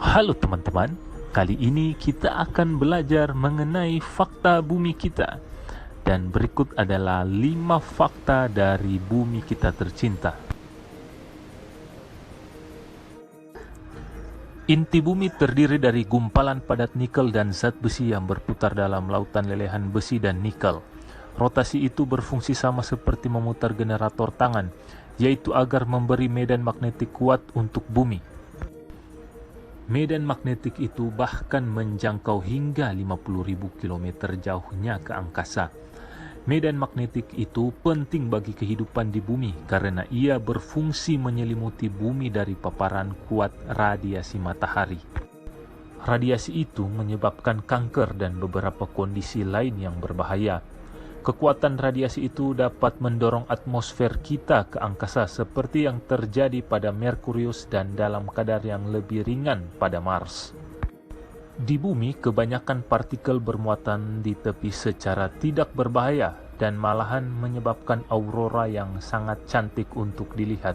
Halo teman-teman, kali ini kita akan belajar mengenai fakta bumi kita. Dan berikut adalah 5 fakta dari bumi kita tercinta. Inti bumi terdiri dari gumpalan padat nikel dan zat besi yang berputar dalam lautan lelehan besi dan nikel. Rotasi itu berfungsi sama seperti memutar generator tangan, yaitu agar memberi medan magnetik kuat untuk bumi. Medan magnetik itu bahkan menjangkau hingga 50.000 km jauhnya ke angkasa. Medan magnetik itu penting bagi kehidupan di bumi karena ia berfungsi menyelimuti bumi dari paparan kuat radiasi matahari. Radiasi itu menyebabkan kanker dan beberapa kondisi lain yang berbahaya. Kekuatan radiasi itu dapat mendorong atmosfer kita ke angkasa seperti yang terjadi pada Merkurius dan dalam kadar yang lebih ringan pada Mars. Di bumi, kebanyakan partikel bermuatan di tepi secara tidak berbahaya dan malahan menyebabkan aurora yang sangat cantik untuk dilihat.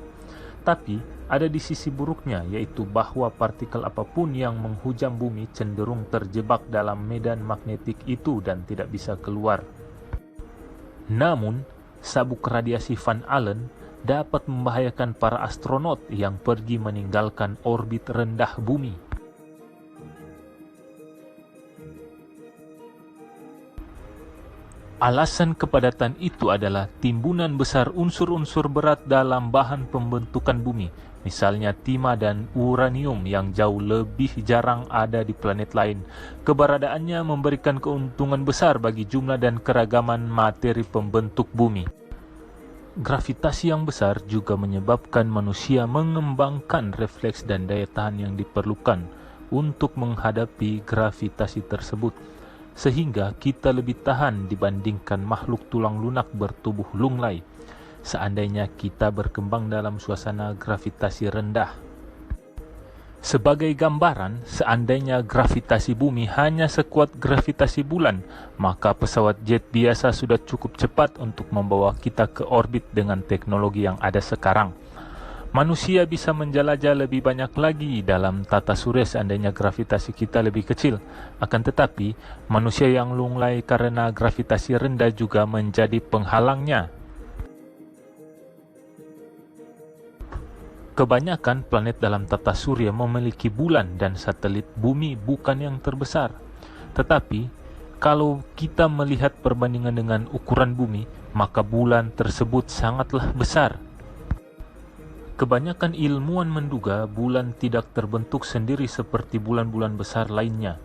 Tapi, ada di sisi buruknya, yaitu bahwa partikel apapun yang menghujam bumi cenderung terjebak dalam medan magnetik itu dan tidak bisa keluar. Namun, sabuk radiasi Van Allen dapat membahayakan para astronot yang pergi meninggalkan orbit rendah bumi. Alasan kepadatan itu adalah timbunan besar unsur-unsur berat dalam bahan pembentukan bumi, misalnya timah dan uranium yang jauh lebih jarang ada di planet lain. Keberadaannya memberikan keuntungan besar bagi jumlah dan keragaman materi pembentuk bumi. Gravitasi yang besar juga menyebabkan manusia mengembangkan refleks dan daya tahan yang diperlukan untuk menghadapi gravitasi tersebut, sehingga kita lebih tahan dibandingkan makhluk tulang lunak bertubuh lunglai, seandainya kita berkembang dalam suasana gravitasi rendah. Sebagai gambaran, seandainya gravitasi bumi hanya sekuat gravitasi bulan, maka pesawat jet biasa sudah cukup cepat untuk membawa kita ke orbit dengan teknologi yang ada sekarang. Manusia bisa menjelajah lebih banyak lagi dalam tata surya seandainya gravitasi kita lebih kecil. Akan tetapi, manusia yang lunglai karena gravitasi rendah juga menjadi penghalangnya. Kebanyakan planet dalam tata surya memiliki bulan dan satelit bumi bukan yang terbesar. Tetapi, kalau kita melihat perbandingan dengan ukuran bumi, maka bulan tersebut sangatlah besar. Kebanyakan ilmuwan menduga bulan tidak terbentuk sendiri seperti bulan-bulan besar lainnya.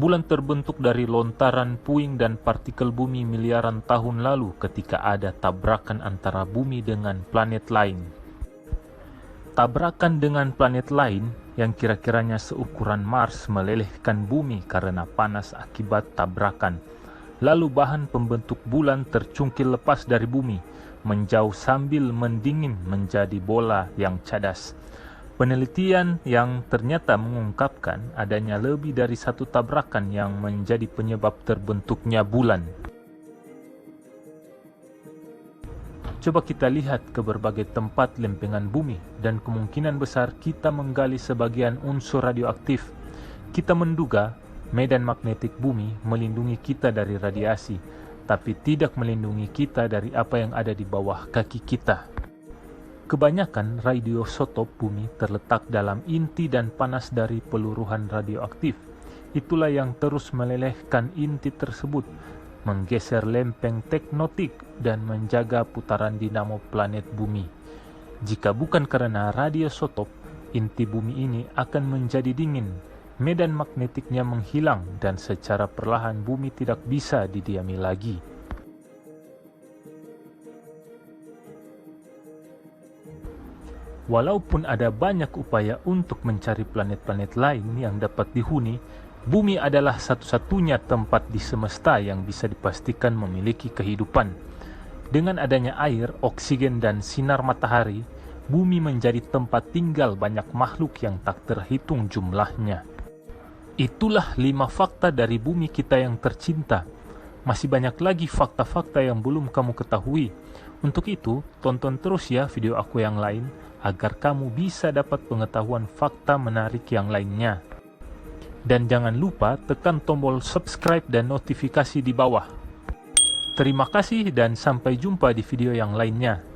Bulan terbentuk dari lontaran puing dan partikel bumi miliaran tahun lalu ketika ada tabrakan antara bumi dengan planet lain. Tabrakan dengan planet lain yang kira-kiranya seukuran Mars melelehkan bumi karena panas akibat tabrakan. Lalu bahan pembentuk bulan tercungkil lepas dari bumi, menjauh sambil mendingin menjadi bola yang cadas. Penelitian yang ternyata mengungkapkan adanya lebih dari satu tabrakan yang menjadi penyebab terbentuknya bulan. Coba kita lihat ke berbagai tempat lempengan bumi dan kemungkinan besar kita menggali sebagian unsur radioaktif. Kita menduga medan magnetik bumi melindungi kita dari radiasi, tapi tidak melindungi kita dari apa yang ada di bawah kaki kita. Kebanyakan radioisotop bumi terletak dalam inti dan panas dari peluruhan radioaktif. Itulah yang terus melelehkan inti tersebut, menggeser lempeng tektonik dan menjaga putaran dinamo planet bumi. Jika bukan karena radioisotop, inti bumi ini akan menjadi dingin, medan magnetiknya menghilang dan secara perlahan bumi tidak bisa didiami lagi. Walaupun ada banyak upaya untuk mencari planet-planet lain yang dapat dihuni, bumi adalah satu-satunya tempat di semesta yang bisa dipastikan memiliki kehidupan. Dengan adanya air, oksigen, dan sinar matahari, bumi menjadi tempat tinggal banyak makhluk yang tak terhitung jumlahnya. Itulah 5 fakta dari bumi kita yang tercinta. Masih banyak lagi fakta-fakta yang belum kamu ketahui. Untuk itu, tonton terus ya video aku yang lain, agar kamu bisa dapat pengetahuan fakta menarik yang lainnya. Dan jangan lupa tekan tombol subscribe dan notifikasi di bawah. Terima kasih dan sampai jumpa di video yang lainnya.